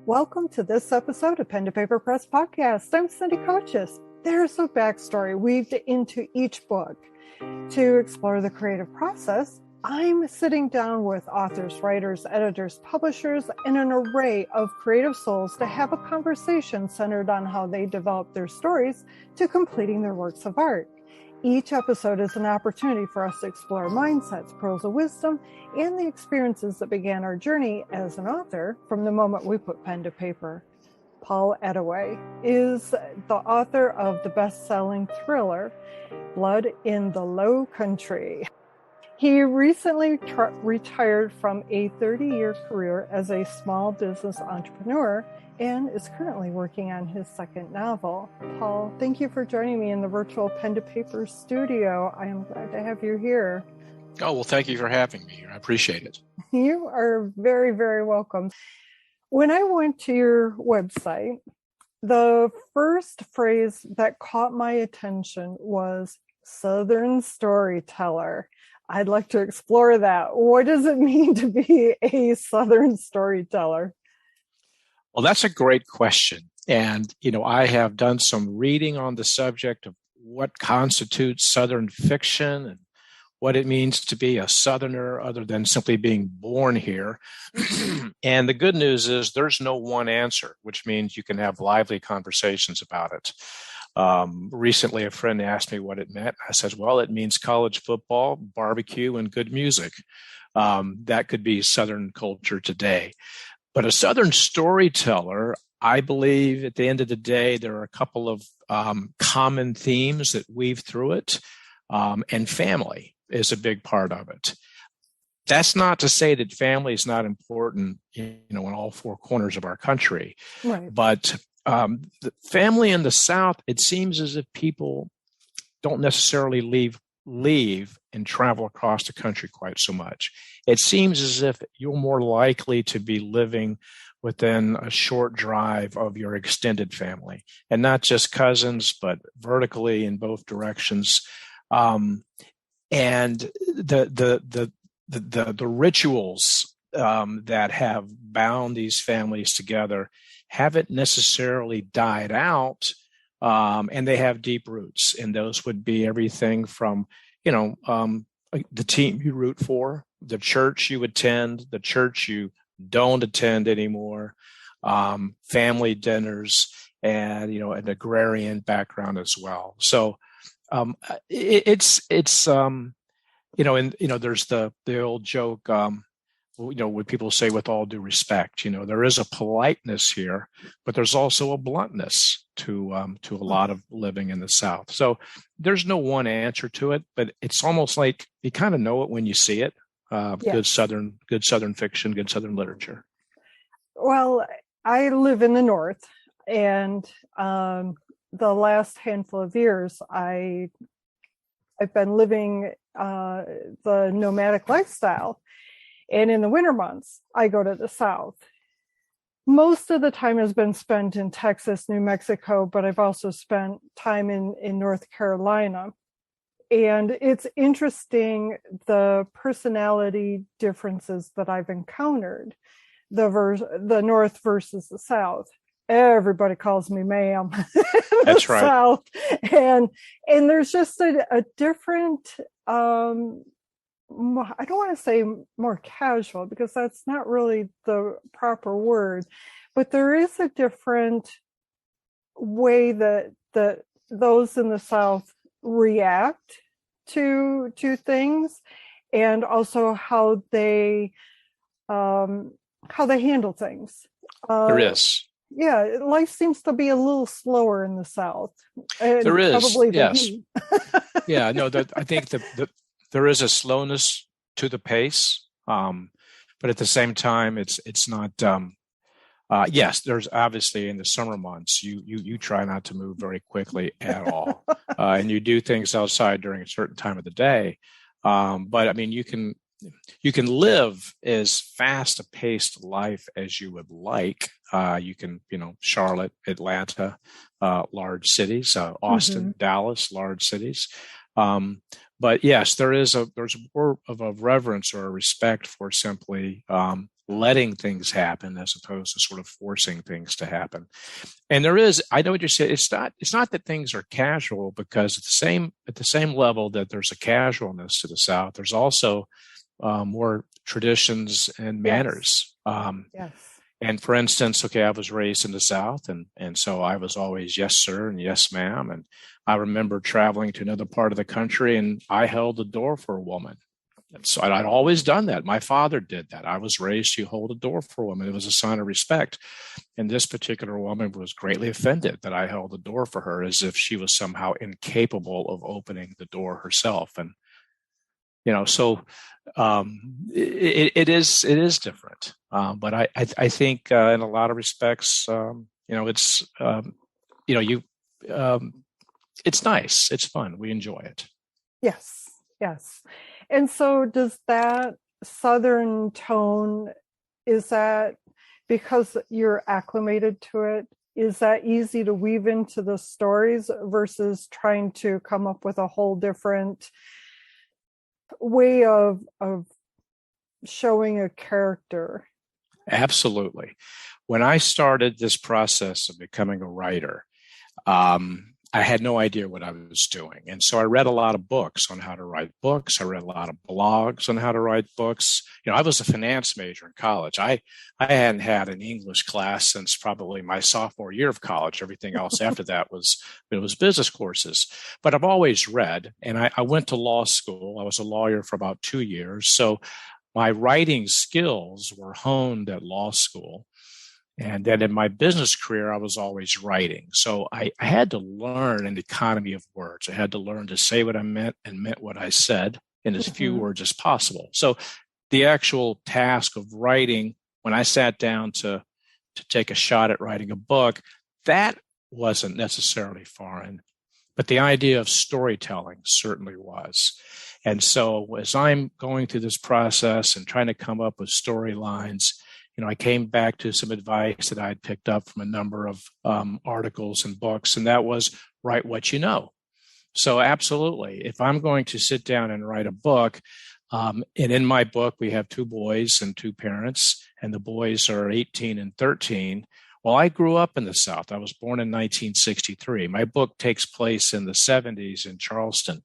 Welcome to this episode of Pen to Paper Press Podcast. I'm Cindy Coaches. There's a backstory weaved into each book. To explore the creative process, I'm sitting down with authors, writers, editors, publishers, and an array of creative souls to have a conversation centered on how they develop their stories to completing their works of art. Each episode is an opportunity for us to explore mindsets, pearls of wisdom, and the experiences that began our journey as an author from the moment we put pen to paper. Paul Attaway is the author of the best-selling thriller, Blood in the Low Country. He recently retired from a 30-year career as a small business entrepreneur and is currently working on his second novel. Paul, thank you for joining me in the virtual pen to paper studio. I am glad to have you here. Oh, well, thank you for having me here. I appreciate it. You are very, very welcome. When I went to your website, the first phrase that caught my attention was Southern Storyteller. I'd like to explore that. What does it mean to be a Southern storyteller? Well, that's a great question. And, I have done some reading on the subject of what constitutes Southern fiction and what it means to be a Southerner other than simply being born here. And the good news is there's no one answer, which means you can have lively conversations about it. Recently, a friend asked me what it meant. I said, well, it means college football, barbecue, and good music. That could be Southern culture today. But a Southern storyteller, I believe at the end of the day, there are a couple of common themes that weave through it, and family is a big part of it. That's not to say that family is not important, in all four corners of our country. Right. But the family in the South, it seems as if people don't necessarily leave and travel across the country quite so much. It seems as if you're more likely to be living within a short drive of your extended family, and not just cousins, but vertically in both directions. And the rituals that have bound these families together haven't necessarily died out, and they have deep roots. And those would be everything from, the team you root for, the church you attend, the church you don't attend anymore, family dinners, and, an agrarian background as well. So there's the old joke, when people say with all due respect, there is a politeness here, but there's also a bluntness to a lot of living in the South. So there's no one answer to it, but it's almost like you kind of know it when you see it. Yes. Good Southern fiction, good Southern literature. Well, I live in the North, and the last handful of years, I've been living the nomadic lifestyle. And in the winter months, I go to the South. Most of the time has been spent in Texas, New Mexico, but I've also spent time in North Carolina. And it's interesting the personality differences that I've encountered, the North versus the South. Everybody calls me ma'am. That's right. South. And there's just a different, I don't want to say more casual, because that's not really the proper word, but there is a different way that those in the South react to things, and also how they handle things. There is. Yeah, life seems to be a little slower in the South. There is, probably yes. Yeah, no, I think there is a slowness to the pace, but at the same time, it's not. Yes, there's obviously in the summer months, you try not to move very quickly at all, and you do things outside during a certain time of the day. But I mean, you can live as fast a paced life as you would like. You can, Charlotte, Atlanta, large cities, Austin, Dallas, large cities. But yes, there's more of a reverence or a respect for simply letting things happen as opposed to sort of forcing things to happen. And there is, I know what you're saying. It's not that things are casual, because at the same level that there's a casualness to the South, there's also more traditions and manners. Yes. And for instance, okay, I was raised in the South, and so I was always yes, sir, and yes, ma'am. And I remember traveling to another part of the country, and I held the door for a woman. And so I'd always done that. My father did that. I was raised to hold a door for a woman. It was a sign of respect. And this particular woman was greatly offended that I held the door for her, as if she was somehow incapable of opening the door herself. And so it is different. But I think in a lot of respects, it's it's nice, it's fun, we enjoy it. Yes. And so does that Southern tone, is that because you're acclimated to it? Is that easy to weave into the stories versus trying to come up with a whole different way of showing a character? Absolutely. When I started this process of becoming a writer, I had no idea what I was doing. And so I read a lot of books on how to write books. I read a lot of blogs on how to write books. I was a finance major in college. I hadn't had an English class since probably my sophomore year of college. Everything else after that was business courses. But I've always read, and I went to law school. I was a lawyer for about 2 years. So my writing skills were honed at law school. And then in my business career, I was always writing. So I had to learn an economy of words. I had to learn to say what I meant and meant what I said in as few words as possible. So the actual task of writing, when I sat down to take a shot at writing a book, that wasn't necessarily foreign. But the idea of storytelling certainly was. And so as I'm going through this process and trying to come up with storylines, I came back to some advice that I had picked up from a number of articles and books, and that was write what you know. So absolutely, if I'm going to sit down and write a book, and in my book, we have 2 boys and 2 parents, and the boys are 18 and 13. Well, I grew up in the South. I was born in 1963. My book takes place in the 70s in Charleston.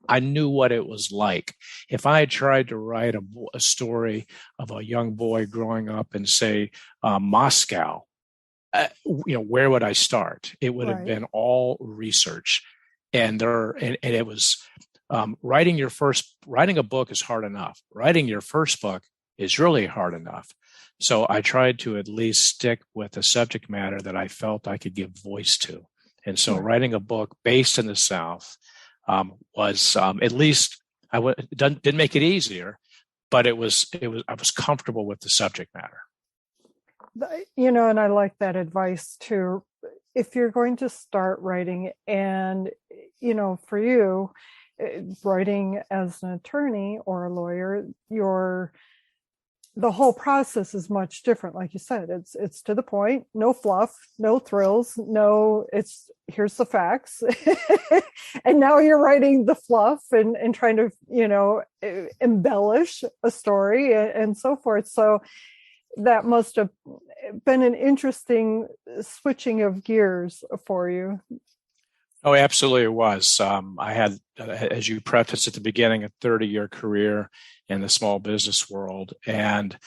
I knew what it was like. If I had tried to write a story of a young boy growing up in, say, Moscow, where would I start? It would have been all research, and it was writing a book is hard enough. Writing your first book is really hard enough. So I tried to at least stick with a subject matter that I felt I could give voice to, and so writing a book based in the South was at least didn't make it easier, but it was I was comfortable with the subject matter. And I like that advice too. If you're going to start writing, and for you, writing as an attorney or a lawyer, the whole process is much different. Like you said, it's to the point, no fluff, no thrills, it's here's the facts. And now you're writing the fluff and trying to, embellish a story and so forth. So that must have been an interesting switching of gears for you. Oh, absolutely it was. I had, as you prefaced at the beginning, a 30-year career in the small business world. And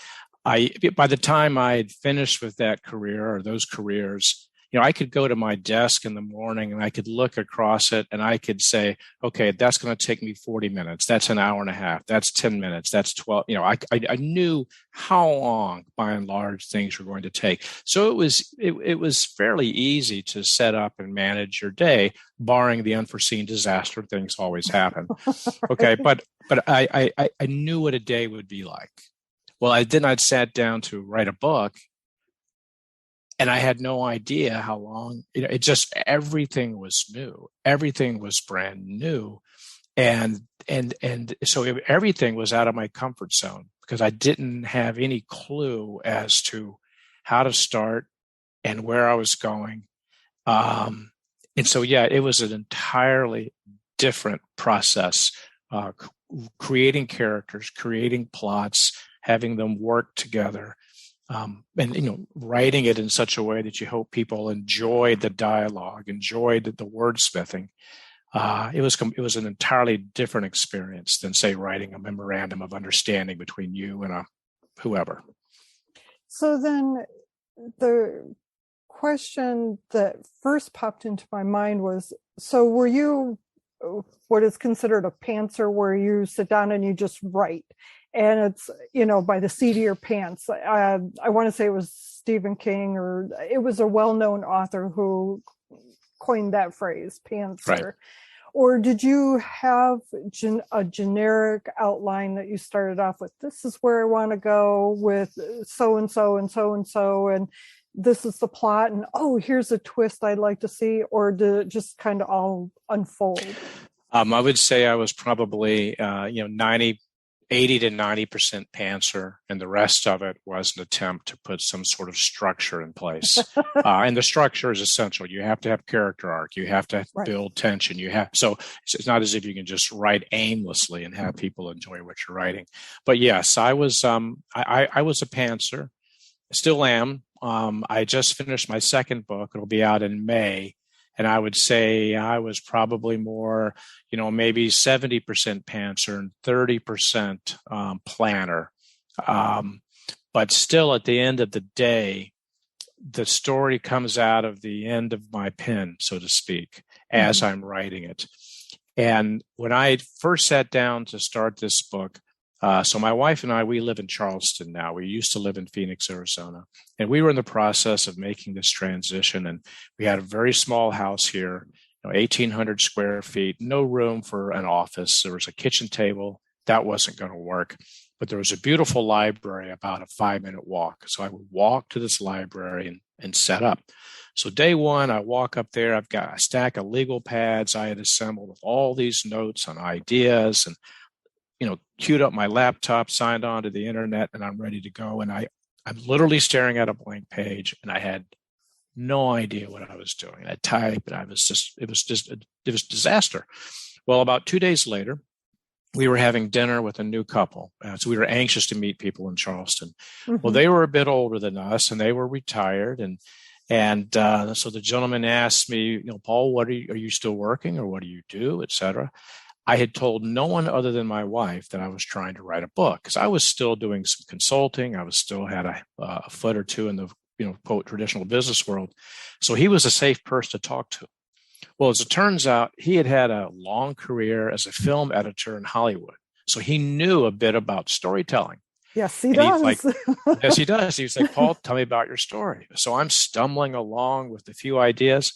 by the time I had finished with that career or those careers, I could go to my desk in the morning and I could look across it and I could say, okay, that's going to take me 40 minutes. That's an hour and a half. That's 10 minutes. That's 12. I knew how long, by and large, things were going to take. So it was fairly easy to set up and manage your day, barring the unforeseen disaster. Things always happen. Okay. But I knew what a day would be like. Well, I'd sat down to write a book, and I had no idea how long, it just, everything was new. Everything was brand new. And so everything was out of my comfort zone because I didn't have any clue as to how to start and where I was going. And so, it was an entirely different process, creating characters, creating plots, having them work together. and writing it in such a way that you hope people enjoyed the dialogue, enjoyed the wordsmithing. It was an entirely different experience than, say, writing a memorandum of understanding between you and whoever. So then the question that first popped into my mind was, so were you what is considered a pantser, where you sit down and you just write, and it's, by the seat of your pants? I want to say it was Stephen King, or it was a well-known author who coined that phrase, pantser. Right. Or did you have a generic outline that you started off with? This is where I want to go with so-and-so and so-and-so, and this is the plot, and here's a twist I'd like to see? Or did it just kind of all unfold? I would say I was probably 80 to 90% pantser, and the rest of it was an attempt to put some sort of structure in place. And the structure is essential. You have to have character arc. You have to build tension. So it's not as if you can just write aimlessly and have people enjoy what you're writing. But yes, I was I was a pantser. Still am. I just finished my second book. It'll be out in May. And I would say I was probably more, maybe 70% pantser and 30% planner. But still, at the end of the day, the story comes out of the end of my pen, so to speak, as I'm writing it. And when I first sat down to start this book, so my wife and I, we live in Charleston now. We used to live in Phoenix, Arizona. And we were in the process of making this transition. And we had a very small house here, 1,800 square feet, no room for an office. There was a kitchen table. That wasn't going to work. But there was a beautiful library about a 5-minute walk. So I would walk to this library and set up. So day one, I walk up there. I've got a stack of legal pads I had assembled with all these notes on ideas, and queued up my laptop, signed on to the internet, and I'm ready to go. And I'm literally staring at a blank page, and I had no idea what I was doing. I typed, and it was disaster. Well, about 2 days later, we were having dinner with a new couple. So we were anxious to meet people in Charleston. Well, they were a bit older than us, and they were retired. And so the gentleman asked me, Paul, are you still working, or what do you do, et cetera? I had told no one other than my wife that I was trying to write a book, because I was still doing some consulting. I was still had a foot or two in the quote traditional business world. So he was a safe person to talk to. Well, as it turns out, he had a long career as a film editor in Hollywood. So he knew a bit about storytelling. Yes, he does. Yes, he does. He was like, Paul, tell me about your story. So I'm stumbling along with a few ideas.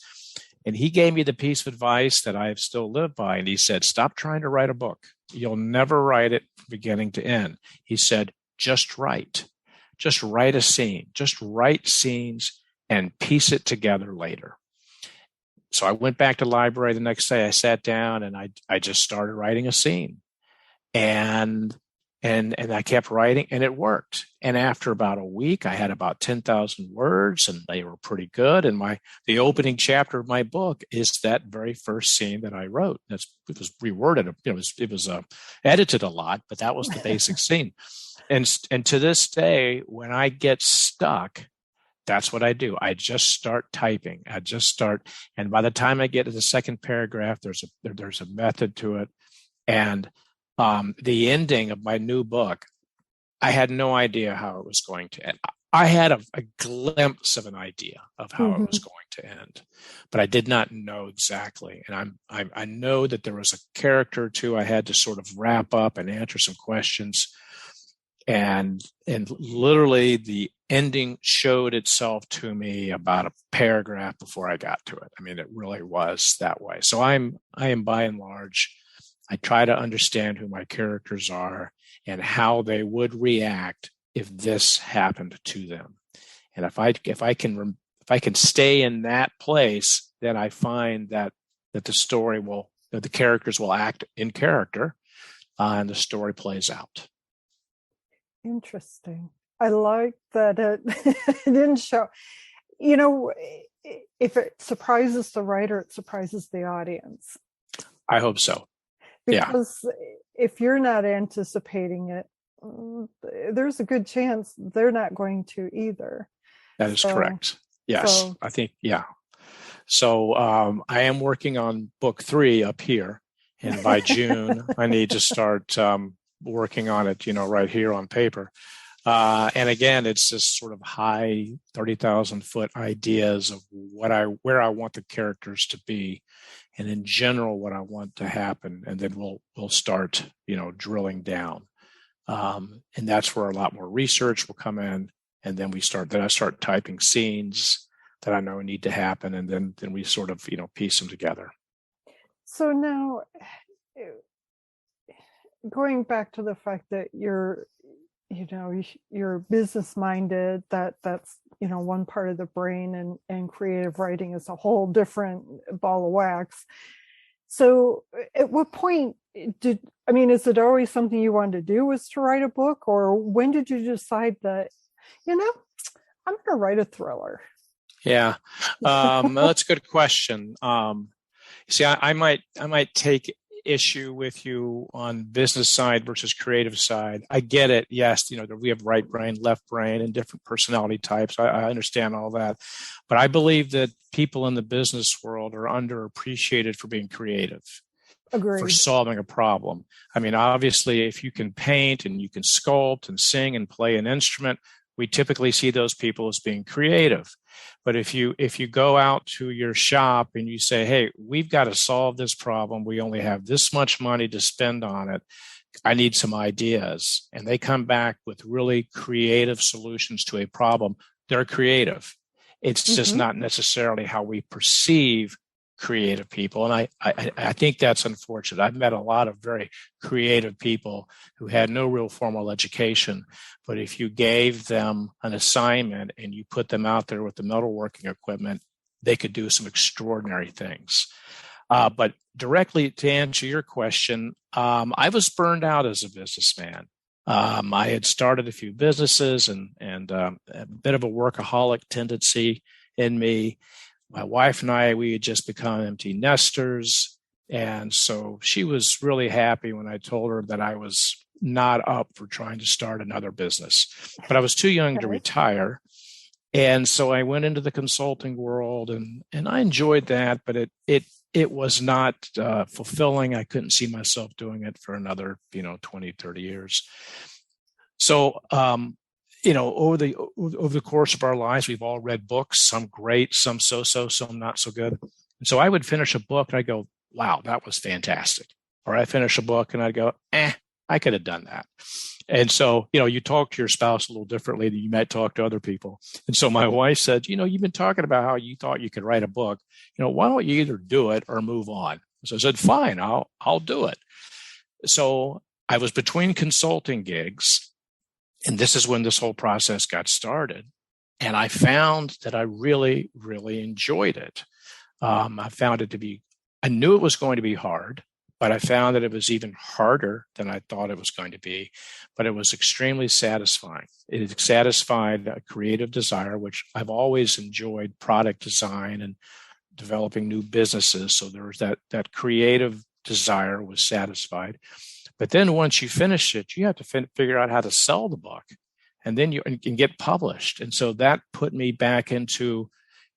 And he gave me the piece of advice that I have still lived by. And he said, stop trying to write a book. You'll never write it from beginning to end. He said, just write. Just write a scene. Just write scenes and piece it together later. So I went back to the library the next day. I sat down and I just started writing a scene. And I kept writing, and it worked. And after about a week, I had about 10,000 words, and they were pretty good. And the opening chapter of my book is that very first scene that I wrote. It was reworded. It was edited a lot, but that was the basic scene. And to this day, when I get stuck, that's what I do. I just start typing. And by the time I get to the second paragraph, there's a method to it. And the ending of my new book, I had no idea how it was going to end. I had a glimpse of an idea of how it was going to end, but I did not know exactly. And I know that there was a character or two I had to sort of wrap up and answer some questions. And literally the ending showed itself to me about a paragraph before I got to it. I mean, it really was that way. So I am by and large, I try to understand who my characters are and how they would react if this happened to them. And if I can stay in that place, then I find that the characters will act in character, and the story plays out. Interesting. I like that it didn't show. If it surprises the writer, it surprises the audience. I hope so. Because if you're not anticipating it, there's a good chance they're not going to either. That is correct. Yes, So I think, yeah. So I am working on book 3 up here. And by June, I need to start working on it, right here on paper. And again, it's just sort of high 30,000 foot ideas of where I want the characters to be, and in general what I want to happen, and then we'll start drilling down, and that's where a lot more research will come in, and then I start typing scenes that I know need to happen, and then we sort of piece them together. So now, going back to the fact that you're business minded, that's one part of the brain, and creative writing is a whole different ball of wax. So at what point is it always something you wanted to do, was to write a book, or when did you decide that I'm going to write a thriller? Yeah, that's a good question. See, I might take issue with you on business side versus creative side. I get it. Yes, we have right brain, left brain, and different personality types. I understand all that, but I believe that people in the business world are underappreciated for being creative. Agreed. For solving a problem. I mean, obviously, if you can paint and you can sculpt and sing and play an instrument, we typically see those people as being creative. But if you go out to your shop and you say, hey, we've got to solve this problem, we only have this much money to spend on it, I need some ideas, and they come back with really creative solutions to a problem, they're creative. It's just not necessarily how we perceive creative people. And I think that's unfortunate. I've met a lot of very creative people who had no real formal education, but if you gave them an assignment and you put them out there with the metalworking equipment, they could do some extraordinary things. But directly to answer your question, I was burned out as a businessman. I had started a few businesses and a bit of a workaholic tendency in me. My wife and I, we had just become empty nesters. And so she was really happy when I told her that I was not up for trying to start another business. But I was too young to retire. And so I went into the consulting world, and I enjoyed that, but it was not fulfilling. I couldn't see myself doing it for another 20, 30 years. So over the course of our lives, we've all read books, some great, some so-so, some not so good. And so I would finish a book and I'd go, wow, that was fantastic. Or I finish a book and I'd go, I could have done that. And so, you talk to your spouse a little differently than you might talk to other people. And so my wife said, you've been talking about how you thought you could write a book. Why don't you either do it or move on? So I said, fine, I'll do it. So I was between consulting gigs, and this is when this whole process got started. And I found that I really, really enjoyed it. I found it to be, I knew it was going to be hard, but I found that it was even harder than I thought it was going to be. But it was extremely satisfying. It satisfied a creative desire, which I've always enjoyed, product design and developing new businesses. So there was that creative desire was satisfied. But then once you finish it, you have to figure out how to sell the book, and then you can get published. And so that put me back into,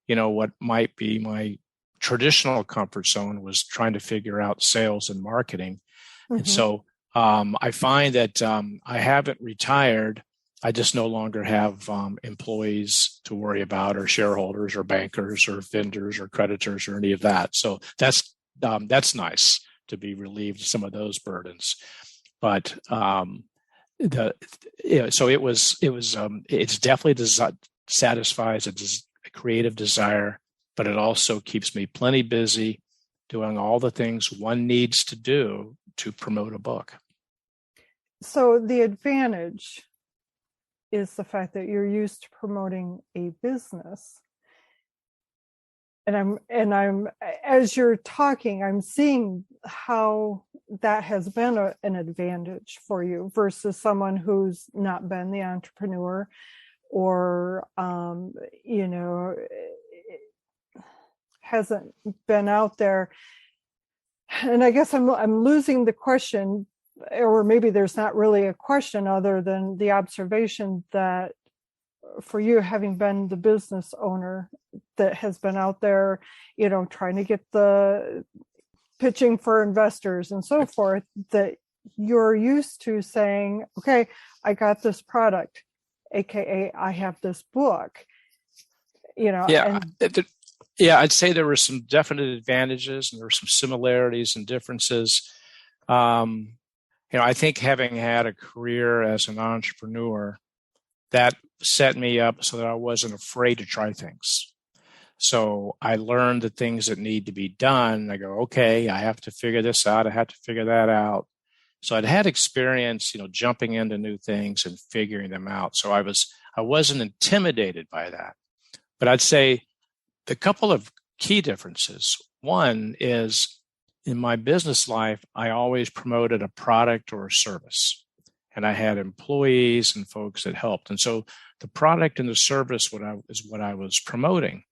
what might be my traditional comfort zone, was trying to figure out sales and marketing. And so I find that I haven't retired. I just no longer have employees to worry about, or shareholders or bankers or vendors or creditors or any of that. So that's nice to be relieved of some of those burdens. But so it's definitely satisfies a creative desire, but it also keeps me plenty busy doing all the things one needs to do to promote a book. So the advantage is the fact that you're used to promoting a business. And I'm as you're talking, I'm seeing how that has been an advantage for you versus someone who's not been the entrepreneur, or hasn't been out there. And I guess I'm losing the question. or maybe there's not really a question other than the observation that for you, having been the business owner that has been out there, trying to get the pitching for investors and so forth, that you're used to saying, okay, I got this product, AKA I have this book, Yeah. and Yeah, I'd say there were some definite advantages and there were some similarities and differences. I think having had a career as an entrepreneur, that set me up so that I wasn't afraid to try things. So I learned the things that need to be done. I go, okay, I have to figure this out. I have to figure that out. So I'd had experience, jumping into new things and figuring them out. So I wasn't intimidated by that. But I'd say the couple of key differences. One is in my business life, I always promoted a product or a service. And I had employees and folks that helped. And so the product and the service is what I was promoting.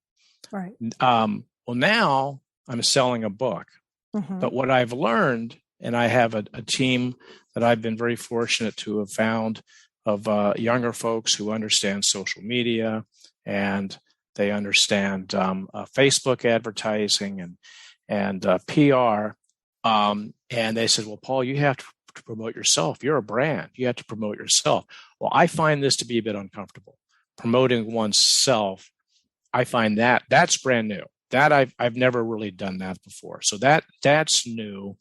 right. Well, now I'm selling a book. Mm-hmm. But what I've learned, and I have a team that I've been very fortunate to have found of younger folks who understand social media and they understand Facebook advertising and PR. And they said, well, Paul, you have to promote yourself. You're a brand. You have to promote yourself. Well, I find this to be a bit uncomfortable. Promoting oneself, I find that's brand new. That I've never really done that before. So that's new.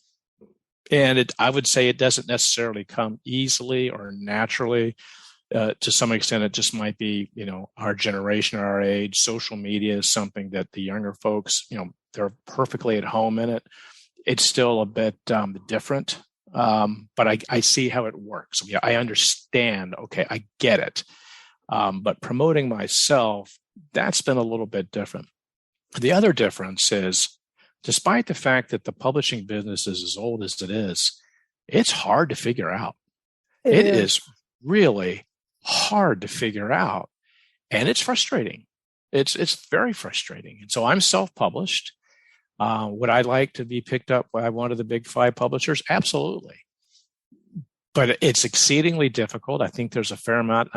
And I would say it doesn't necessarily come easily or naturally. To some extent, it just might be, our generation or our age. Social media is something that the younger folks, they're perfectly at home in it. It's still a bit different, but I see how it works. Yeah, I understand. Okay, I get it. But promoting myself, that's been a little bit different. The other difference is, despite the fact that the publishing business is as old as it is, it's hard to figure out. It is really hard to figure out, and it's frustrating. It's very frustrating. And so I'm self-published. Would I like to be picked up by one of the big 5 publishers? Absolutely. But it's exceedingly difficult. I think there's a fair amount.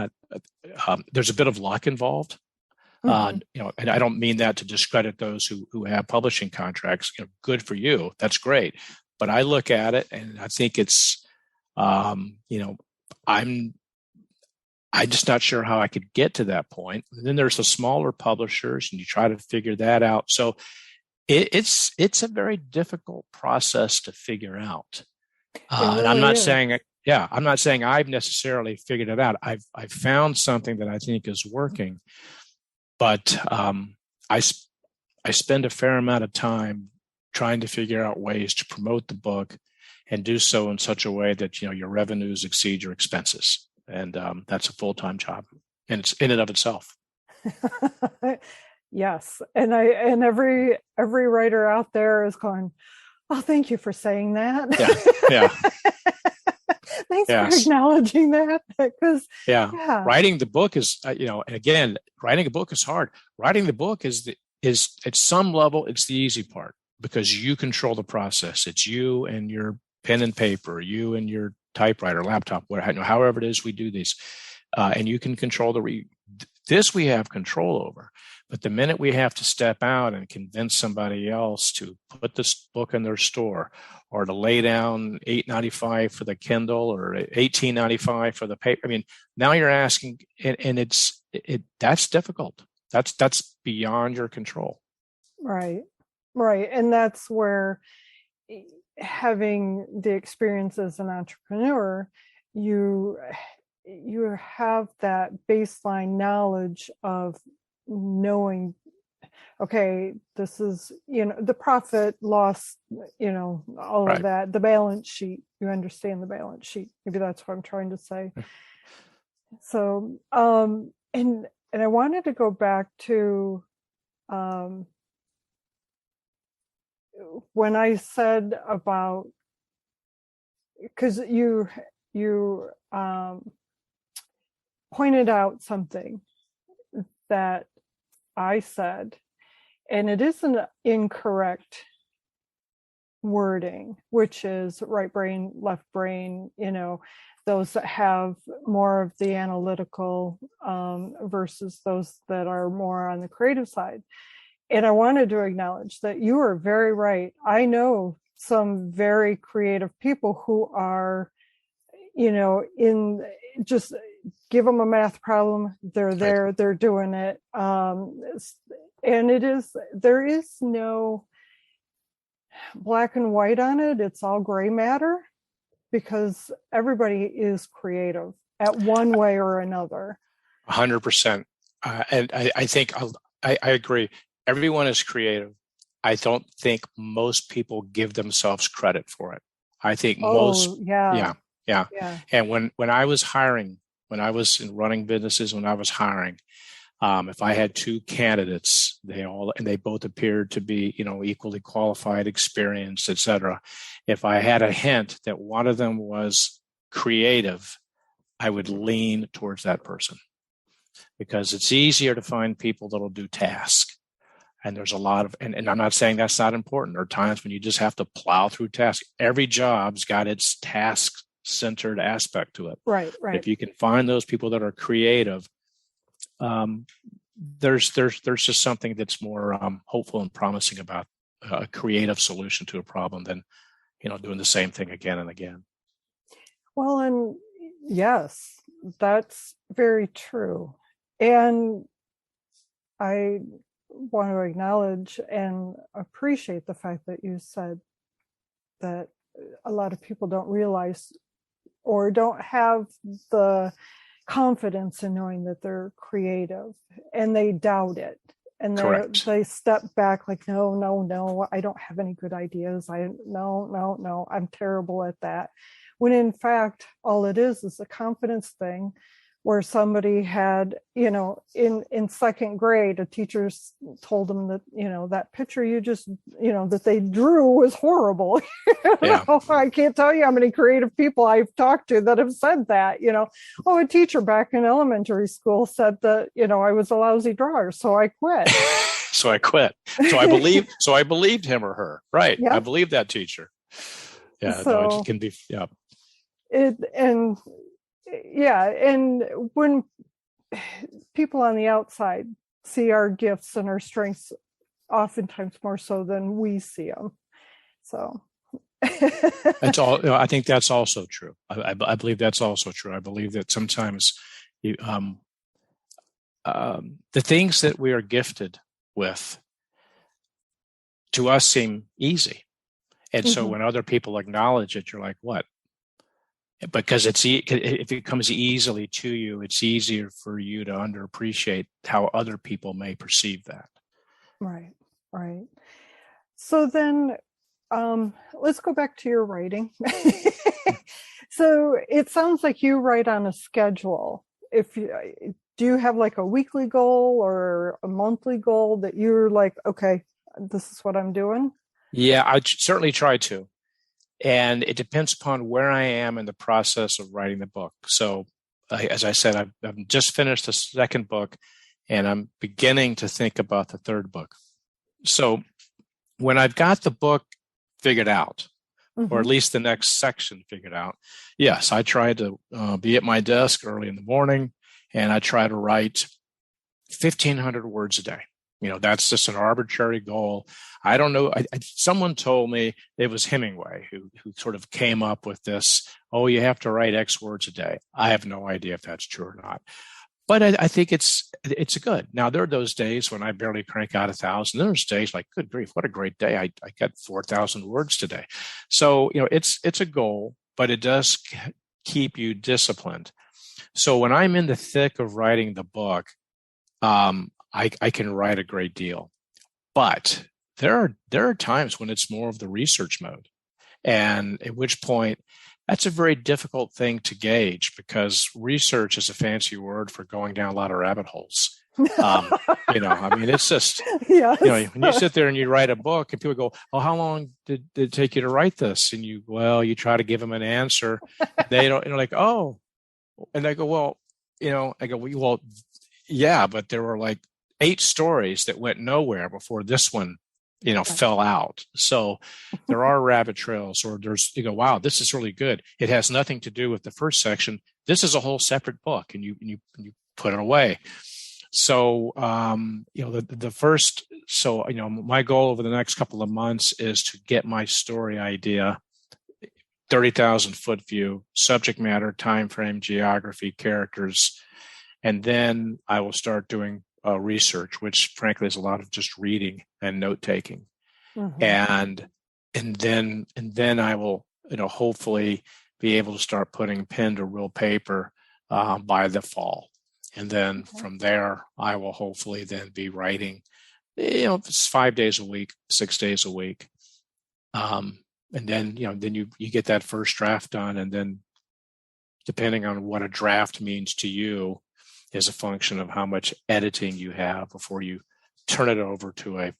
There's a bit of luck involved. Mm-hmm. And I don't mean that to discredit those who have publishing contracts. Good for you. That's great. But I look at it and I think it's, I'm just not sure how I could get to that point. And then there's the smaller publishers, and you try to figure that out. So it's a very difficult process to figure out. Really and I'm not saying, I'm not saying I've necessarily figured it out. I've found something that I think is working, but I spend a fair amount of time trying to figure out ways to promote the book and do so in such a way that your revenues exceed your expenses. And that's a full-time job, and it's in and of itself. Yes, and every writer out there is going, "Oh, thank you for saying that." Yeah. Thanks for acknowledging that, because writing the book is and again, writing a book is hard. Writing the book is at some level it's the easy part because you control the process. It's you and your pen and paper, you and your typewriter, laptop, however it is we do these, and you can control this. We have control over, but the minute we have to step out and convince somebody else to put this book in their store, or to lay down $8.95 for the Kindle or $18.95 for the paper, now you're asking, and that's difficult. That's beyond your control. Right, and that's where, having the experience as an entrepreneur, you have that baseline knowledge of knowing, okay, this is, the profit loss, all of that, the balance sheet, you understand the balance sheet. Maybe that's what I'm trying to say. So, and I wanted to go back to, when I said about, because you pointed out something that I said, and it isn't incorrect wording, which is right brain, left brain, those that have more of the analytical versus those that are more on the creative side. And I wanted to acknowledge that you are very right. I know some very creative people who are, in just give them a math problem, they're there, they're doing it. And there is no black and white on it. It's all gray matter because everybody is creative at one way or another. 100%. And I think I agree. Everyone is creative. I don't think most people give themselves credit for it. I think yeah. And when I was hiring, when I was running businesses, when I was hiring, if I had two candidates, they both appeared to be, equally qualified, experienced, et cetera. If I had a hint that one of them was creative, I would lean towards that person because it's easier to find people that'll do tasks. And there's a lot of, and I'm not saying that's not important. There are times when you just have to plow through tasks. Every job's got its task-centered aspect to it. Right. If you can find those people that are creative, there's just something that's more hopeful and promising about a creative solution to a problem than, doing the same thing again and again. Well, and yes, that's very true. And I want to acknowledge and appreciate the fact that you said that a lot of people don't realize or don't have the confidence in knowing that they're creative and they doubt it. And they step back like, no, I don't have any good ideas. No, I'm terrible at that. When in fact, all it is a confidence thing where somebody had, in second grade, a teacher told them that, that picture you just, that they drew was horrible. Yeah. I can't tell you how many creative people I've talked to that have said that, a teacher back in elementary school said that, I was a lousy drawer, so I quit. So I believed him or her. Right. Yeah. I believe that teacher. Yeah. So, it can be, yeah. And when people on the outside see our gifts and our strengths, oftentimes more so than we see them. So that's all. I think that's also true. I believe that's also true. I believe that sometimes the things that we are gifted with to us seem easy. And so when other people acknowledge it, you're like, what? Because if it comes easily to you, it's easier for you to underappreciate how other people may perceive that. Right. So then let's go back to your writing. So it sounds like you write on a schedule. Do you have like a weekly goal or a monthly goal that you're like, okay, this is what I'm doing? Yeah, I certainly try to. And it depends upon where I am in the process of writing the book. So, as I said, I've just finished the second book, and I'm beginning to think about the third book. So, when I've got the book figured out, or at least the next section figured out, yes, I try to be at my desk early in the morning, and I try to write 1,500 words a day. That's just an arbitrary goal. I don't know. Someone told me it was Hemingway who sort of came up with this, you have to write X words a day. I have no idea if that's true or not. But I think it's good. Now, there are those days when I barely crank out 1,000. There's days like, good grief, what a great day. I got 4,000 words today. So, it's a goal, but it does keep you disciplined. So when I'm in the thick of writing the book, I can write a great deal, but there are times when it's more of the research mode, and at which point that's a very difficult thing to gauge because research is a fancy word for going down a lot of rabbit holes. It's just, yes. When you sit there and you write a book and people go, how long did it take you to write this? And you try to give them an answer. They don't, like, and I go, well, yeah, but there were like 8 stories that went nowhere before this one fell out. So there are rabbit trails, or you go, wow, this is really good. It has nothing to do with the first section. This is a whole separate book, and you put it away. So, the first, my goal over the next couple of months is to get my story idea, 30,000 foot view, subject matter, time frame, geography, characters, and then I will start doing research, which frankly is a lot of just reading and note taking, and then I will, hopefully be able to start putting pen to real paper by the fall. And then from there, I will hopefully then be writing, if it's 5 days a week, 6 days a week. And then, then you get that first draft done. And then depending on what a draft means to you is a function of how much editing you have before you turn it over to a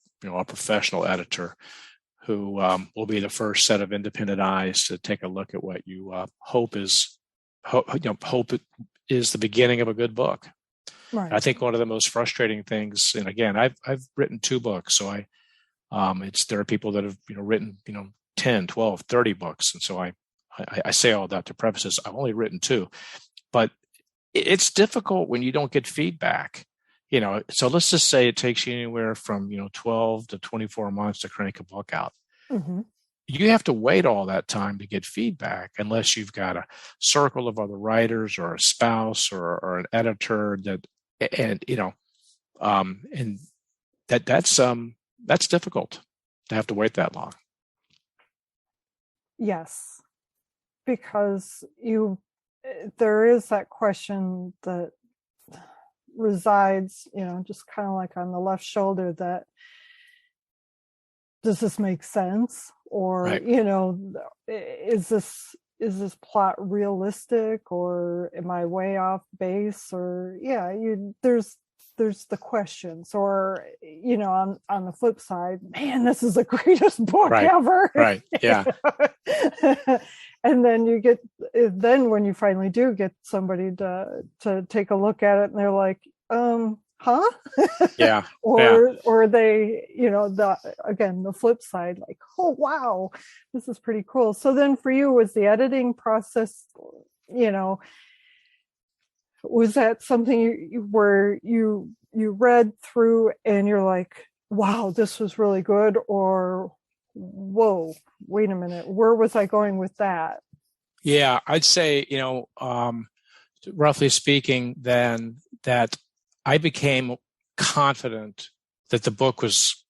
professional editor who will be the first set of independent eyes to take a look at what you hope is the beginning of a good book. Right. I think one of the most frustrating things, and again, I've written 2 books, so there are people that have written 10, 12, 30 books, and so I say all that to preface this. I've only written 2, but it's difficult when you don't get feedback. So let's just say it takes you anywhere from 12 to 24 months to crank a book out. Mm-hmm. You have to wait all that time to get feedback unless you've got a circle of other writers or a spouse or an editor that's difficult to have to wait that long. Yes, because there is that question that resides, just kind of like on the left shoulder, that does this make sense? Or, right. Is this plot realistic, or am I way off base? Or there's the questions, or on the flip side, man, this is the greatest book ever. Right. Yeah. And then when you finally do get somebody to take a look at it, and they're like, huh? Yeah. or they, the flip side, like, oh wow, this is pretty cool. So then for you, was the editing process, was that something where you read through and you're like, wow, this was really good, or whoa, wait a minute, where was I going with that? Yeah, I'd say, roughly speaking, then that I became confident that the book was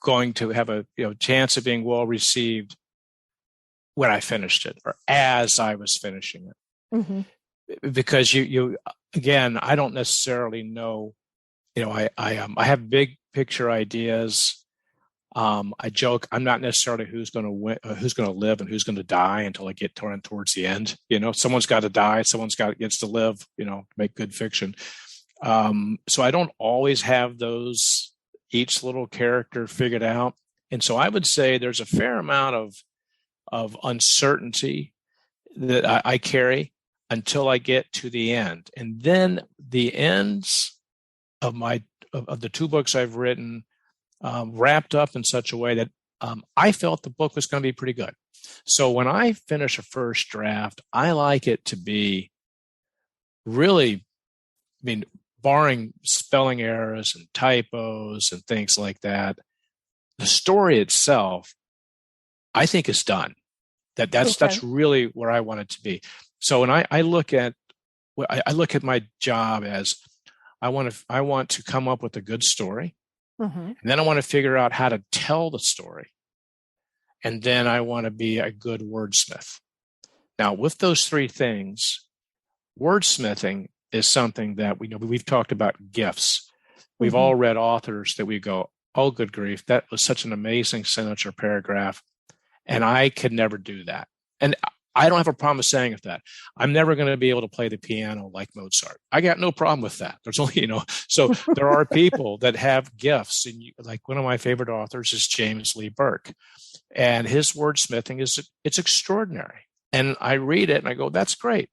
going to have a chance of being well received when I finished it, or as I was finishing it. Mm-hmm. Because you again, I don't necessarily know. I have big picture ideas. I joke, I'm not necessarily who's going to win, who's going to live, and who's going to die until I get towards the end. Someone's got to die, someone's gets to live. Make good fiction. So I don't always have each little character figured out. And so I would say there's a fair amount of uncertainty that I carry until I get to the end. And then the ends of the 2 books I've written wrapped up in such a way that I felt the book was going to be pretty good. So when I finish a first draft, I like it to be really, barring spelling errors and typos and things like that, the story itself, I think, is done. That's really where I want it to be. So when I look at my job as I want to come up with a good story, mm-hmm. and then I want to figure out how to tell the story, and then I want to be a good wordsmith. Now, with those 3 things, wordsmithing is something that we've talked about gifts. We've mm-hmm. all read authors that we go, oh, good grief, that was such an amazing sentence or paragraph, and I could never do that. And I don't have a problem with saying that. I'm never going to be able to play the piano like Mozart. I got no problem with that. There's only, so there are people that have gifts. And like one of my favorite authors is James Lee Burke, and his wordsmithing it's extraordinary. And I read it and I go, that's great.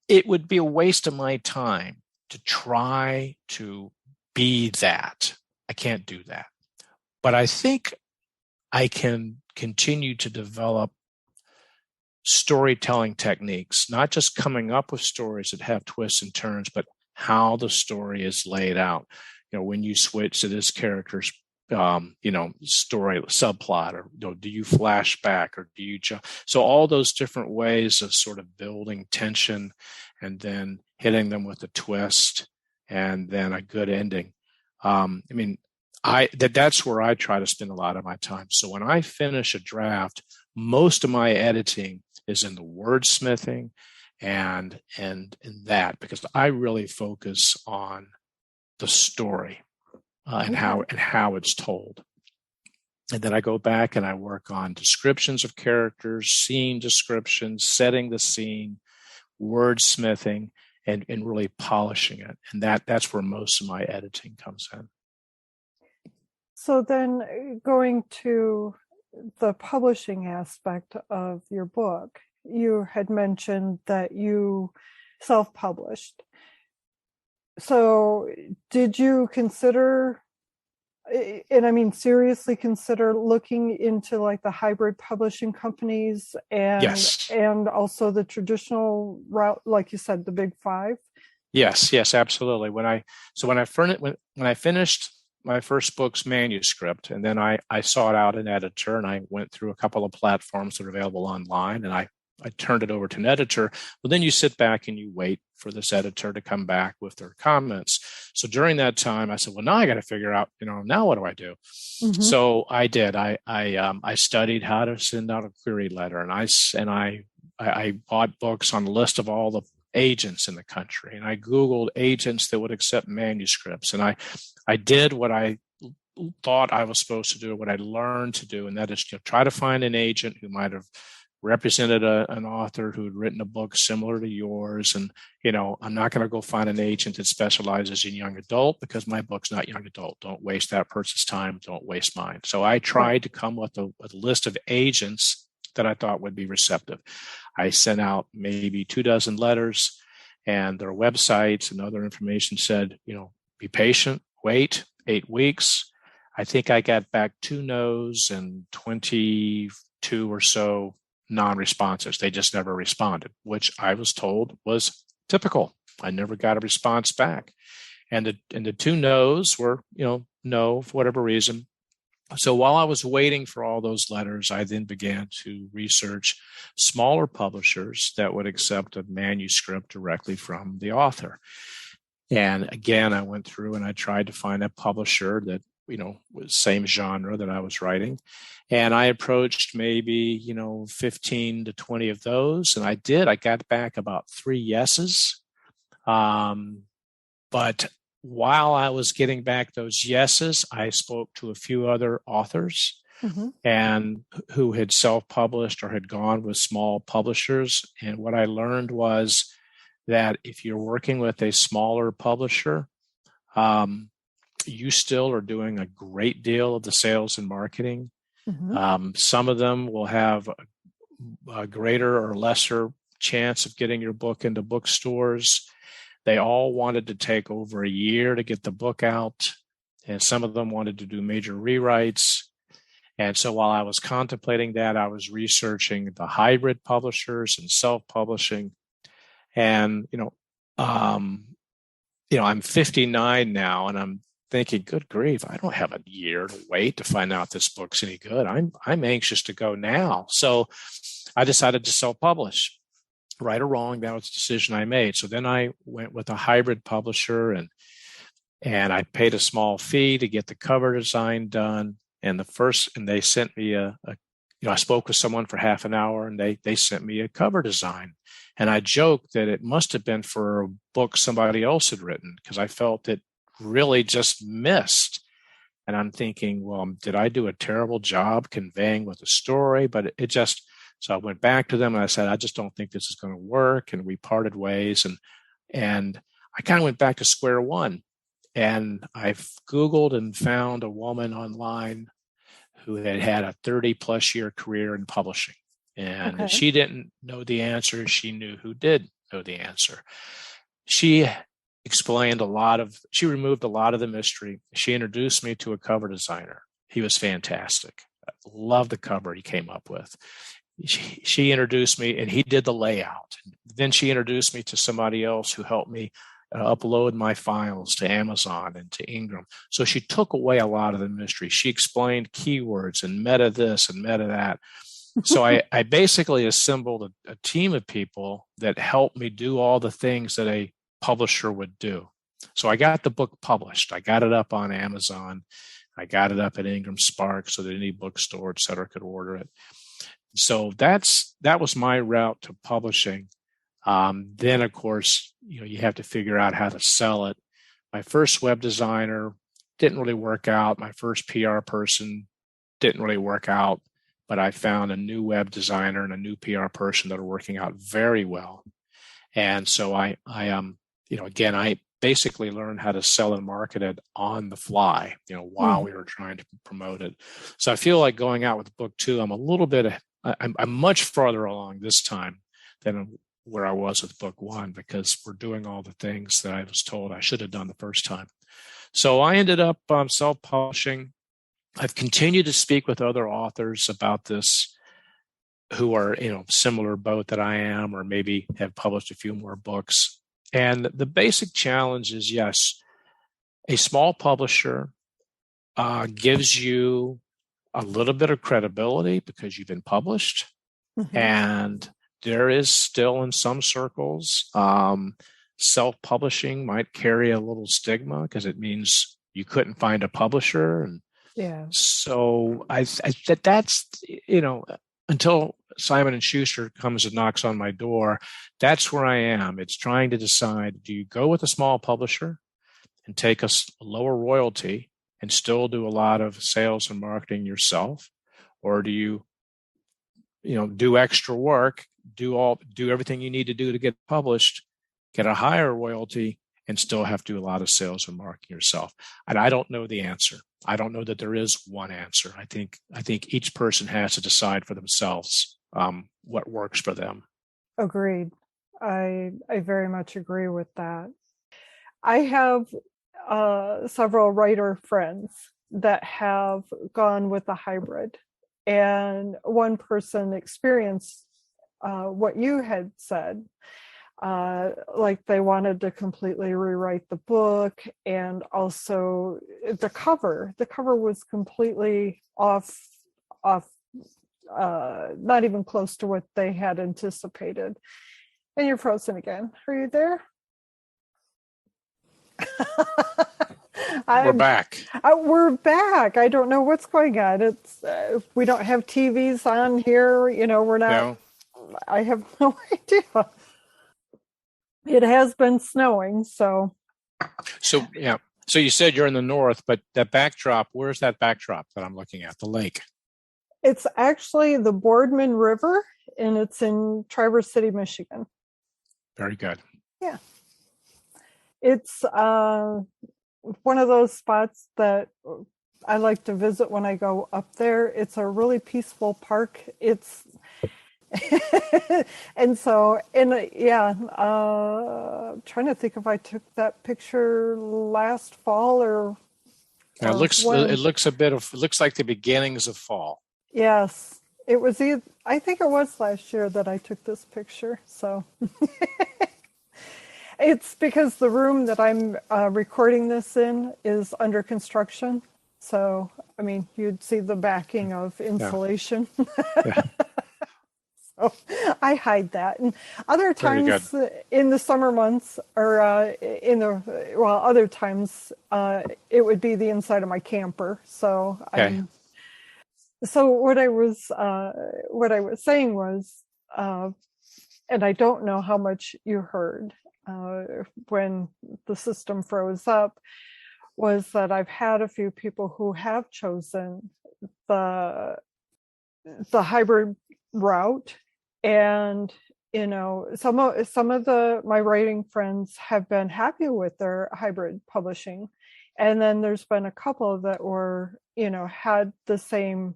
It would be a waste of my time to try to be that. I can't do that. But I think I can continue to develop storytelling techniques, not just coming up with stories that have twists and turns, but how the story is laid out. When you switch to this character's, story subplot, or do you flash back, or do you jump? So all those different ways of sort of building tension and then hitting them with a twist and then a good ending. That's where I try to spend a lot of my time. So when I finish a draft, most of my editing is in the wordsmithing and that, because I really focus on the story and how it's told. And then I go back and I work on descriptions of characters, scene descriptions, setting the scene, wordsmithing, and really polishing it. And that's where most of my editing comes in. So then going to the publishing aspect of your book, you had mentioned that you self-published. So did you consider, and I mean seriously consider, looking into like the hybrid publishing companies and Yes. and also the traditional route, like you said, the big five? Yes, absolutely. When I finished my first book's manuscript, and then I sought out an editor, and I went through a couple of platforms that are available online, and I turned it over to an editor. Well, then you sit back and you wait for this editor to come back with their comments. So during that time, I said, well, now I got to figure out, now what do I do? Mm-hmm. So I did. I studied how to send out a query letter, and I bought books on the list of all the agents in the country, and I Googled agents that would accept manuscripts, and I did what I thought I was supposed to do, what I learned to do, and that is try to find an agent who might have represented an author who had written a book similar to yours. And, I'm not going to go find an agent that specializes in young adult, because my book's not young adult. Don't waste that person's time. Don't waste mine. So I tried to come with a list of agents that I thought would be receptive. I sent out maybe 24 letters, and their websites and other information said, be patient, wait 8 weeks. I think I got back 2 no's and 22 or so non-responses. They just never responded, which I was told was typical. I never got a response back. And the 2 no's were, no, for whatever reason. So while I was waiting for all those letters, I then began to research smaller publishers that would accept a manuscript directly from the author. And again, I went through and I tried to find a publisher that, was same genre that I was writing. And I approached maybe, 15 to 20 of those. And I got back about 3 yeses. But while I was getting back those yeses, I spoke to a few other authors and who had self-published or had gone with small publishers. And what I learned was that if you're working with a smaller publisher, you still are doing a great deal of the sales and marketing. Some of them will have a greater or lesser chance of getting your book into bookstores. They all wanted to take over a year to get the book out, and some of them wanted to do major rewrites. And so while I was contemplating that, I was researching the hybrid publishers and self-publishing. And, I'm 59 now, and I'm thinking, good grief, I don't have a year to wait to find out this book's any good. I'm anxious to go now. So I decided to self-publish. Right or wrong, that was the decision I made. So then I went with a hybrid publisher, and I paid a small fee to get the cover design done. And they sent me I spoke with someone for half an hour, and they sent me a cover design. And I joked that it must have been for a book somebody else had written, because I felt it really just missed. And I'm thinking, well, did I do a terrible job conveying with the story? But so I went back to them and I said, I just don't think this is going to work. And we parted ways. And I kind of went back to square one. And I've Googled and found a woman online who had a 30+ year career in publishing. And she didn't know the answer. She knew who did know the answer. She removed a lot of the mystery. She introduced me to a cover designer. He was fantastic. love the cover he came up with. She introduced me, and he did the layout. Then she introduced me to somebody else who helped me upload my files to Amazon and to Ingram. So she took away a lot of the mystery. She explained keywords and meta this and meta that. So I basically assembled a team of people that helped me do all the things that a publisher would do. So I got the book published. I got it up on Amazon. I got it up at Ingram Spark so that any bookstore, et cetera, could order it. So that was my route to publishing. Then, of course, you have to figure out how to sell it. My first web designer didn't really work out. My first PR person didn't really work out, but I found a new web designer and a new PR person that are working out very well. And so I basically learned how to sell and market it on the fly, while we were trying to promote it. So I feel like going out with book 2, I'm much farther along this time than where I was with book 1, because we're doing all the things that I was told I should have done the first time. So I ended up self-publishing. I've continued to speak with other authors about this who are, similar boat that I am, or maybe have published a few more books. And the basic challenge is, yes, a small publisher gives you a little bit of credibility because you've been published. Mm-hmm. And there is still, in some circles, self-publishing might carry a little stigma because it means you couldn't find a publisher. And so that's, until Simon & Schuster comes and knocks on my door, that's where I am. It's trying to decide, do you go with a small publisher and take a lower royalty and still do a lot of sales and marketing yourself? Or do you, do extra work, do everything you need to do to get published, get a higher royalty, and still have to do a lot of sales and marketing yourself? And I don't know the answer. I don't know that there is one answer. I think each person has to decide for themselves what works for them. Agreed. I very much agree with that. I have several writer friends that have gone with a hybrid, and one person experienced what you had said. Like they wanted to completely rewrite the book, and also the cover was completely off, not even close to what they had anticipated. And you're frozen again. Are you there? We're back. We're back. I don't know what's going on. It's we don't have TVs on here. We're not. No. I have no idea. It has been snowing, so. So yeah. So you said you're in the north, but that backdrop, where's that backdrop that I'm looking at? The lake. It's actually the Boardman River, and it's in Traverse City, Michigan. Very good. Yeah. It's one of those spots that I like to visit when I go up there. It's a really peaceful park. It's and so, trying to think if I took that picture last fall or it looks like the beginnings of fall. Yes, it was I think it was last year that I took this picture. So it's because the room that I'm recording this in is under construction. So, I mean, you'd see the backing of insulation. Yeah. So I hide that. And other times in the summer months, or other times it would be the inside of my camper. So So what I was saying was, and I don't know how much you heard when the system froze up, was that I've had a few people who have chosen the hybrid route, and some of my writing friends have been happy with their hybrid publishing, and then there's been a couple that were had the same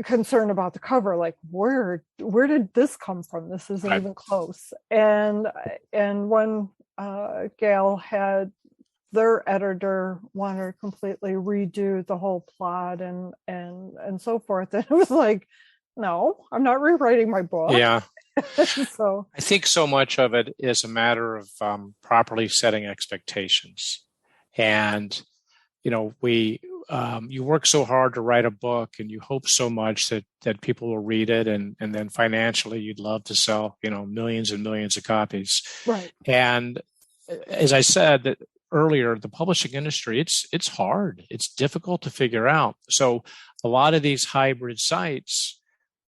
concern about the cover, like where did this come from? This isn't even close. And one gal had their editor wanted to completely redo the whole plot and so forth. And it was like, no, I'm not rewriting my book. Yeah. So I think so much of it is a matter of properly setting expectations. And, you work so hard to write a book and you hope so much that people will read it. And then financially, you'd love to sell, millions and millions of copies. right. And as I said that earlier, the publishing industry, it's hard. It's difficult to figure out. So a lot of these hybrid sites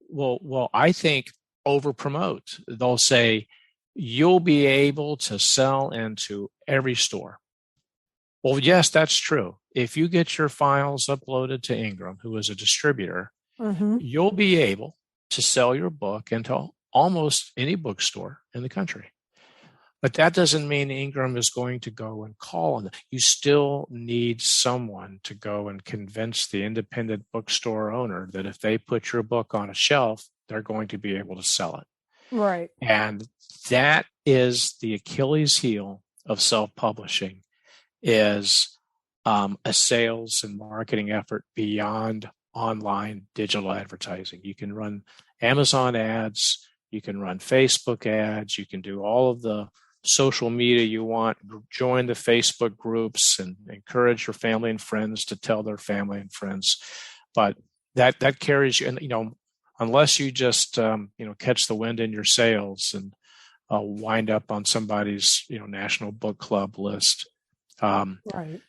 will I think, over promote. They'll say, you'll be able to sell into every store. Well, yes, that's true. If you get your files uploaded to Ingram, who is a distributor, you'll be able to sell your book into almost any bookstore in the country. But that doesn't mean Ingram is going to go and call on them. You still need someone to go and convince the independent bookstore owner that if they put your book on a shelf, they're going to be able to sell it. Right. And that is the Achilles heel of self-publishing, is a sales and marketing effort beyond online digital advertising. You can run Amazon ads, you can run Facebook ads, you can do all of the social media you want, join the Facebook groups and encourage your family and friends to tell their family and friends. But that carries you, and unless you just catch the wind in your sails and wind up on somebody's national book club list, right.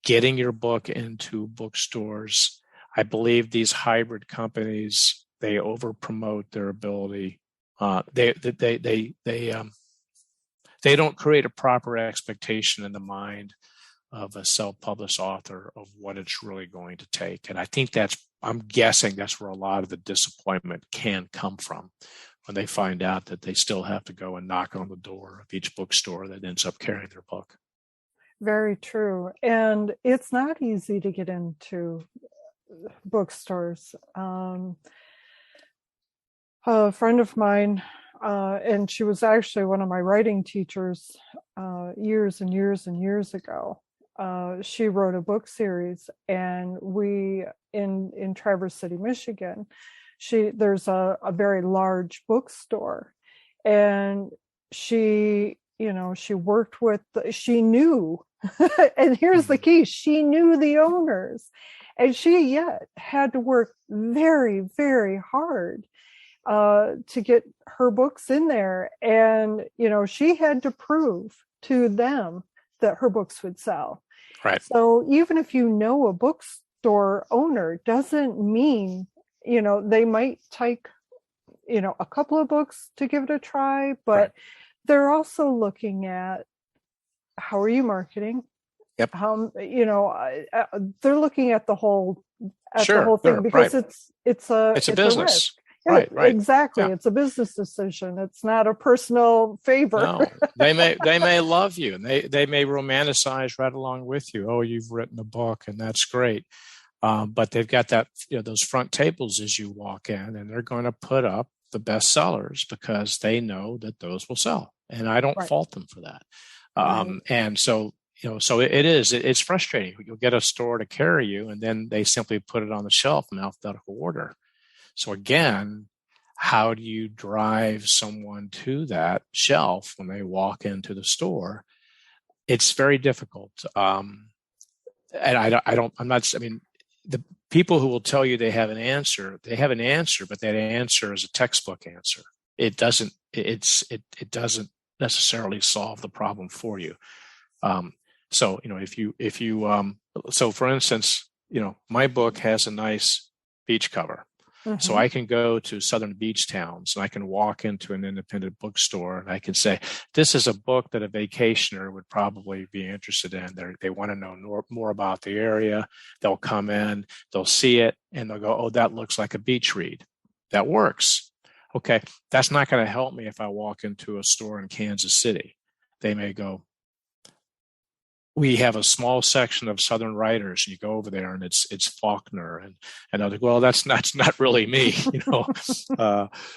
Getting your book into bookstores. I believe these hybrid companies, they over promote their ability. They don't create a proper expectation in the mind of a self-published author of what it's really going to take. And I think I'm guessing that's where a lot of the disappointment can come from, when they find out that they still have to go and knock on the door of each bookstore that ends up carrying their book. Very true. And it's not easy to get into bookstores. A friend of mine, and she was actually one of my writing teachers years and years and years ago. She wrote a book series, and we in Traverse City, Michigan, there's a very large bookstore, and she worked with, she knew, and here's the key, she knew the owners, and she yet had to work very, very hard to get her books in there. And, she had to prove to them that her books would sell. Right. So even if a bookstore owner, doesn't mean, they might take, a couple of books to give it a try, but right. They're also looking at, how are you marketing? Yep. They're looking at the whole, thing, because right. it's a business. Right. Exactly. Yeah. It's a business decision. It's not a personal favor. No, they may love you, and they may romanticize right along with you. Oh, you've written a book, and that's great. But they've got that, those front tables as you walk in, and they're going to put up the best sellers because they know that those will sell. And I don't fault them for that. And so, it's frustrating. You'll get a store to carry you, and then they simply put it on the shelf in alphabetical order. So again, how do you drive someone to that shelf when they walk into the store? It's very difficult. The people who will tell you they have an answer, but that answer is a textbook answer. It doesn't necessarily solve the problem for you. So for instance, my book has a nice beach cover. Mm-hmm. So I can go to southern beach towns and I can walk into an independent bookstore and I can say, this is a book that a vacationer would probably be interested in. They want to know more about the area. They'll come in, they'll see it, and they'll go, oh, that looks like a beach read. That works. Okay, that's not going to help me if I walk into a store in Kansas City. They may go, we have a small section of Southern writers. You go over there and it's Faulkner and I was like, well, that's not really me,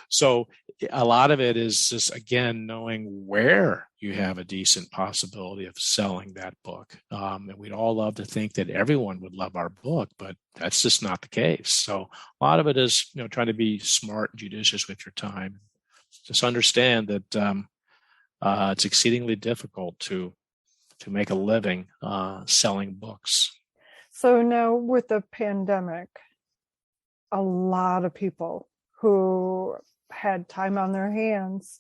So a lot of it is just, again, knowing where you have a decent possibility of selling that book. And we'd all love to think that everyone would love our book, but that's just not the case. So a lot of it is, trying to be smart, judicious with your time. Just understand that it's exceedingly difficult to make a living selling books. So now with the pandemic, a lot of people who had time on their hands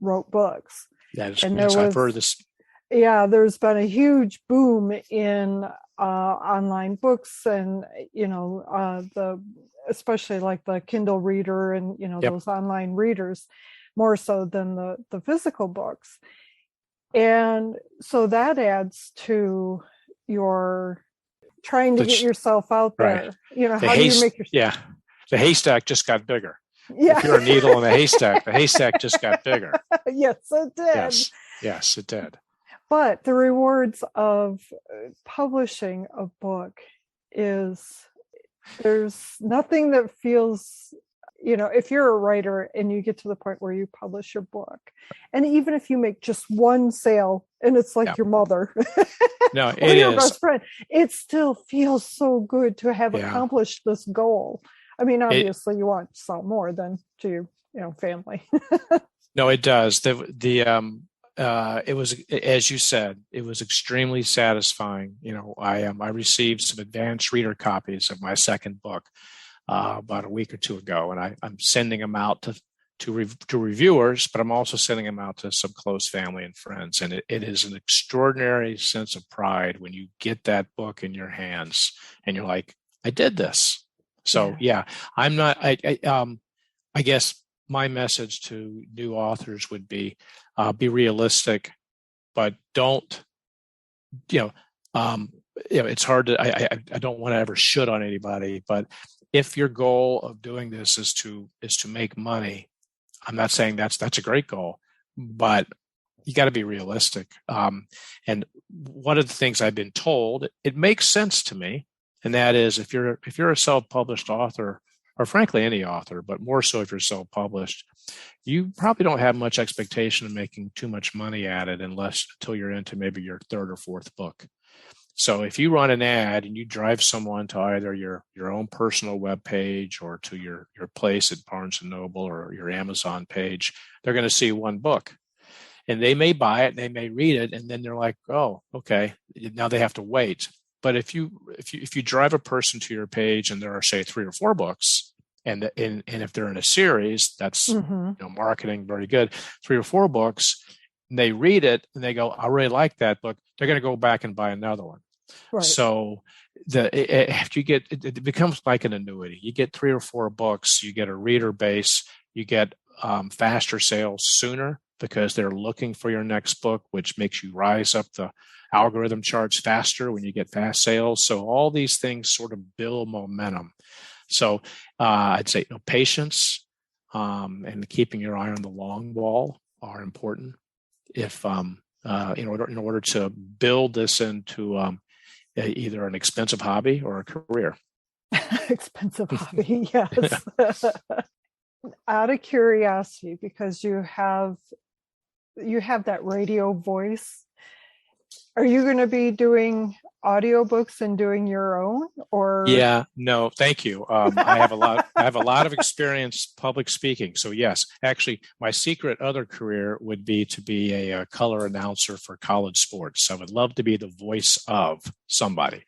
wrote books. I've heard this. Yeah, there's been a huge boom in online books, and especially like the Kindle reader and Yep. those online readers, more so than the physical books. And so that adds to your trying to get yourself out there. Right. How do you make yourself? Yeah, the haystack just got bigger. Yeah. If you're a needle in a haystack, the haystack just got bigger. Yes, it did. Yes, it did. But the rewards of publishing a book there's nothing that feels, if you're a writer and you get to the point where you publish your book, and even if you make just one sale and it's like your mother no, or your best friend, it still feels so good to have accomplished this goal. I mean, obviously you want to sell more than to your family. No, it does. It was, as you said, it was extremely satisfying. I received some advanced reader copies of my second book about a week or two ago, and I'm sending them out to reviewers, but I'm also sending them out to some close family and friends. And it is an extraordinary sense of pride when you get that book in your hands and you're like, I did this. So I'm not. I guess my message to new authors would be realistic, but don't. It's hard to. I don't want to ever shoot on anybody, but if your goal of doing this is to make money, I'm not saying that's a great goal, but you got to be realistic. And one of the things I've been told, it makes sense to me. And that is, if you're a self-published author, or frankly any author, but more so if you're self-published, you probably don't have much expectation of making too much money at it until you're into maybe your third or fourth book. So if you run an ad and you drive someone to either your own personal web page or to your place at Barnes & Noble or your Amazon page, they're going to see one book. And they may buy it, they may read it, and then they're like, oh, okay, now they have to wait. But if you drive a person to your page and there are, say, 3 or 4 books, and if they're in a series, that's marketing very good. 3 or 4 books, and they read it and they go, I really like that book. They're going to go back and buy another one. Right. So it becomes like an annuity. You get 3 or 4 books, you get a reader base, you get faster sales sooner because they're looking for your next book, which makes you rise up the algorithm charts faster when you get fast sales. So all these things sort of build momentum. So I'd say patience and keeping your eye on the long ball are important. If in order to build this into either an expensive hobby or a career. Expensive hobby, yes. Out of curiosity, because you have that radio voice, are you going to be doing audiobooks and doing your own, or? Yeah, no, thank you. I have a lot of experience public speaking. So yes, actually my secret other career would be to be a color announcer for college sports. I would love to be the voice of somebody.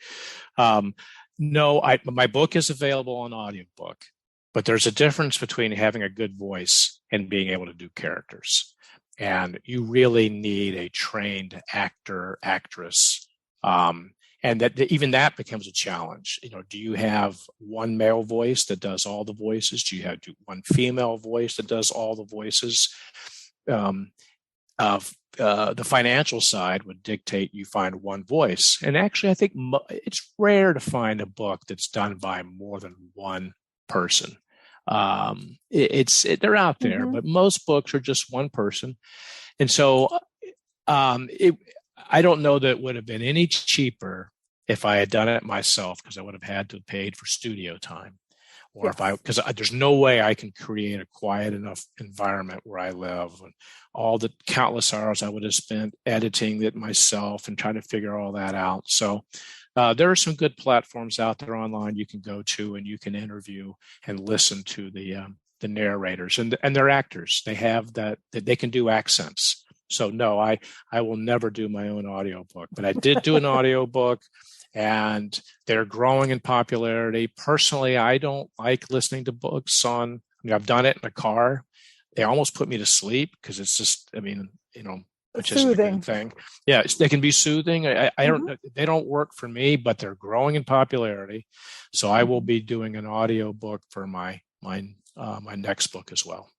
No, my book is available on audiobook, but there's a difference between having a good voice and being able to do characters. And you really need a trained actor, actress. And even that becomes a challenge. Do you have one male voice that does all the voices? Do you have one female voice that does all the voices? The financial side would dictate you find one voice. And actually, I think it's rare to find a book that's done by more than one person. They're out there, but most books are just one person. And so I don't know that it would have been any cheaper if I had done it myself, because I would have had to have paid for studio time. or because there's no way I can create a quiet enough environment where I live, and all the countless hours I would have spent editing it myself and trying to figure all that out. So there are some good platforms out there online you can go to, and you can interview and listen to the narrators and their actors. They have that they can do accents. So no, I will never do my own audiobook, but I did do an audiobook, and they're growing in popularity. Personally, I don't like listening to books I've done it in a car. They almost put me to sleep because it's just, which isn't a good thing. Yeah, they can be soothing. I don't, they don't work for me, but they're growing in popularity. So I will be doing an audiobook for my next book as well.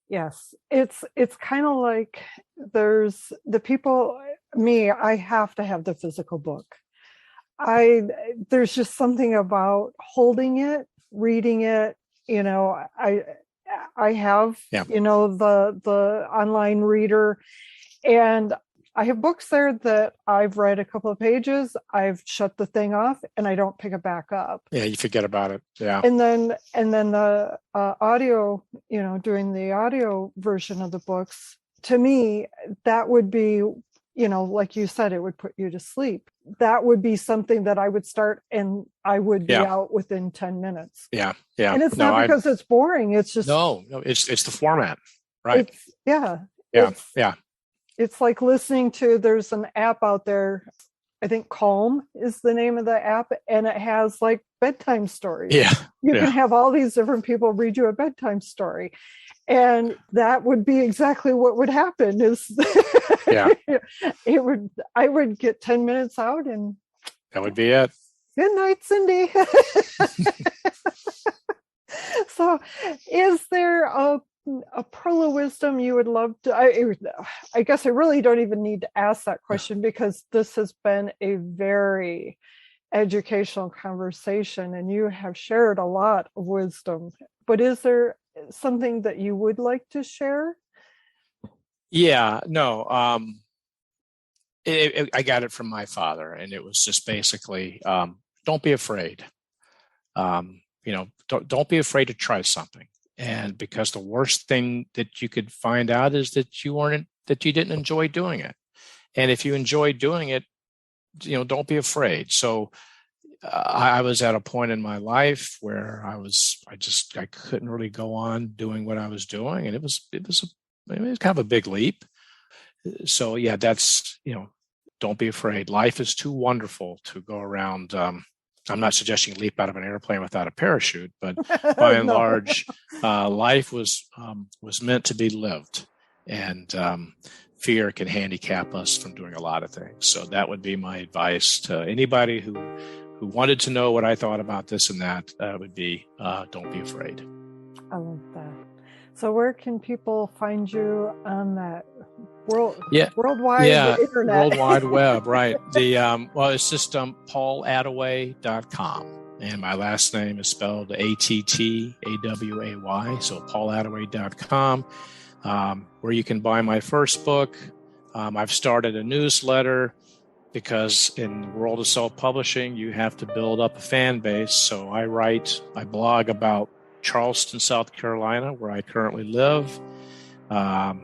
Yes, it's kind of like there's the people, I have to have the physical book. There's just something about holding it, reading it, I have, the online reader, and I have books there that I've read a couple of pages, I've shut the thing off, and I don't pick it back up. Yeah, you forget about it. Yeah. And then the audio, doing the audio version of the books, to me, that would be, like you said, it would put you to sleep. That would be something that I would start and I would be out within 10 minutes. Yeah. Yeah. And it's not because it's boring. It's just, no, it's the format. Right. It's like listening to, there's an app out there, I think Calm is the name of the app, and it has like bedtime stories. Yeah. You can have all these different people read you a bedtime story. And that would be exactly what would happen is I would get 10 minutes out and that would be it. Good night, Cindy. So is there a pearl of wisdom you would love to, I guess I really don't even need to ask that question because this has been a very educational conversation and you have shared a lot of wisdom, but is there something that you would like to share? Yeah, no, I got it from my father, and it was just basically, don't be afraid. Don't be afraid to try something. And because the worst thing that you could find out is that you didn't enjoy doing it. And if you enjoy doing it, don't be afraid. So I was at a point in my life where I couldn't really go on doing what I was doing. And it was kind of a big leap. So yeah, that's, don't be afraid. Life is too wonderful to go around. I'm not suggesting leap out of an airplane without a parachute, but by and large, life was meant to be lived, and fear can handicap us from doing a lot of things. So that would be my advice to anybody who wanted to know what I thought about this and that. Would be don't be afraid. I love that. So where can people find you on that worldwide internet? World Wide Web, right? It's just paulattaway.com, and my last name is spelled Attaway, so paulattaway.com, where you can buy my first book. I've started a newsletter because in the world of self-publishing, you have to build up a fan base. So I blog about Charleston, South Carolina, where I currently live. A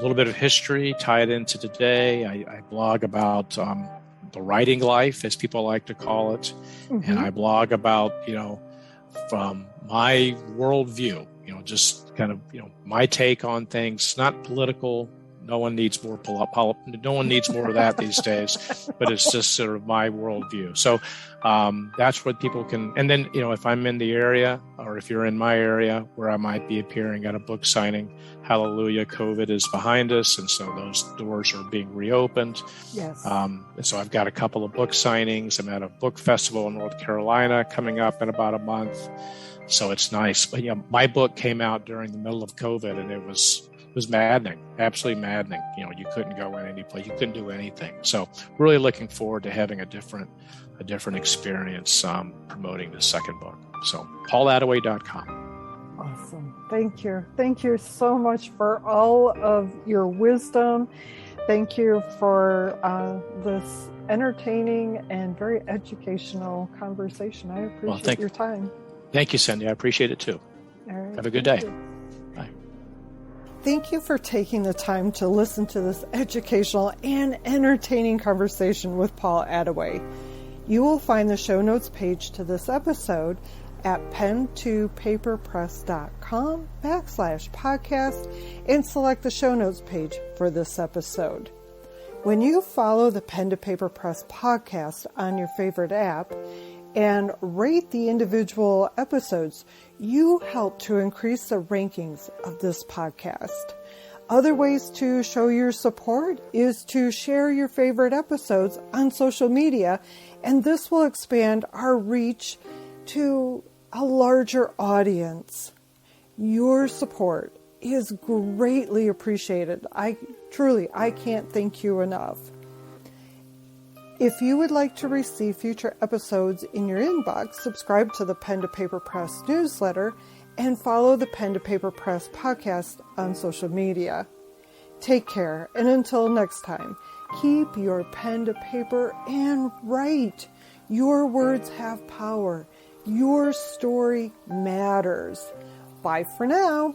little bit of history tied into today. I blog about the writing life, as people like to call it. Mm-hmm. And I blog about, from my worldview, just kind of, my take on things, not political. No one needs more no one needs more of that these days, but it's just sort of my worldview. So that's what people can. And then, if I'm in the area, or if you're in my area where I might be appearing at a book signing, hallelujah, COVID is behind us, and so those doors are being reopened. Yes. And so I've got a couple of book signings. I'm at a book festival in North Carolina coming up in about a month, so it's nice. But my book came out during the middle of COVID, and it was maddening, absolutely maddening. You couldn't go in any place, you couldn't do anything. So really looking forward to having a different experience promoting the second book. So paulattaway.com. Awesome. Thank you. Thank you so much for all of your wisdom. Thank you for this entertaining and very educational conversation. I appreciate your time. Thank you, Cindy. I appreciate it too. All right. Have a good day. Bye. Thank you for taking the time to listen to this educational and entertaining conversation with Paul Attaway. You will find the show notes page to this episode at pen2paperpress.com/podcast and select the show notes page for this episode. When you follow the Pen to Paper Press podcast on your favorite app and rate the individual episodes, you help to increase the rankings of this podcast. Other ways to show your support is to share your favorite episodes on social media, and this will expand our reach to a larger audience. Your support is greatly appreciated. I can't thank you enough. If you would like to receive future episodes in your inbox, subscribe to the Pen to Paper Press newsletter and follow the Pen to Paper Press podcast on social media. Take care, and until next time, keep your pen to paper and write. Your words have power. Your story matters. Bye for now.